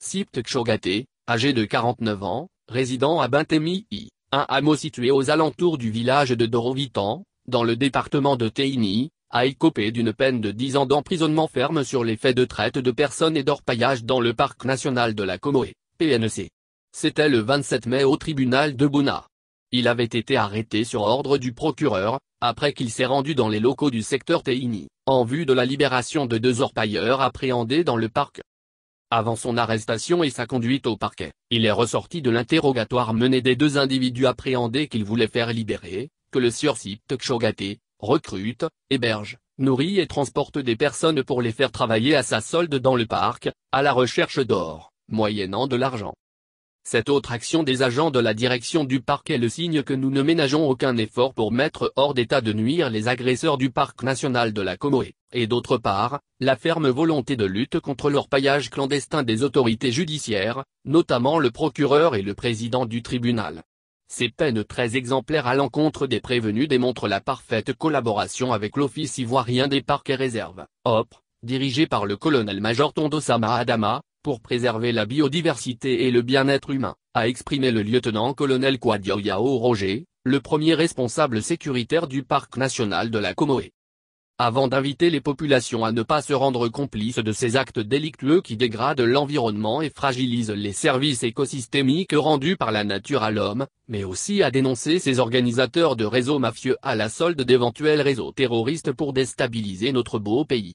Sipt Kshogate, âgé de 49 ans, résident à Bintemi, un hameau situé aux alentours du village de Dorovitan, dans le département de Teini, a écopé d'une peine de 10 ans d'emprisonnement ferme sur les faits de traite de personnes et d'orpaillage dans le parc national de la Comoé, PNC. C'était le 27 mai au tribunal de Bouna. Il avait été arrêté sur ordre du procureur, après qu'il s'est rendu dans les locaux du secteur Teini, en vue de la libération de 2 orpailleurs appréhendés dans le parc. Avant son arrestation et sa conduite au parquet, il est ressorti de l'interrogatoire mené des 2 individus appréhendés qu'il voulait faire libérer, que le sieur Sipt Kshogate recrute, héberge, nourrit et transporte des personnes pour les faire travailler à sa solde dans le parc, à la recherche d'or, moyennant de l'argent. Cette autre action des agents de la direction du parc est le signe que nous ne ménageons aucun effort pour mettre hors d'état de nuire les agresseurs du parc national de la Comoé, et d'autre part, la ferme volonté de lutte contre l'orpaillage clandestin des autorités judiciaires, notamment le procureur et le président du tribunal. Ces peines très exemplaires à l'encontre des prévenus démontrent la parfaite collaboration avec l'Office ivoirien des parcs et réserves, OPR, dirigé par le colonel-major Tondo Sama Adama, pour préserver la biodiversité et le bien-être humain, a exprimé le lieutenant-colonel Kwadio Yao Roger, le premier responsable sécuritaire du parc national de la Comoé. Avant d'inviter les populations à ne pas se rendre complices de ces actes délictueux qui dégradent l'environnement et fragilisent les services écosystémiques rendus par la nature à l'homme, mais aussi à dénoncer ces organisateurs de réseaux mafieux à la solde d'éventuels réseaux terroristes pour déstabiliser notre beau pays.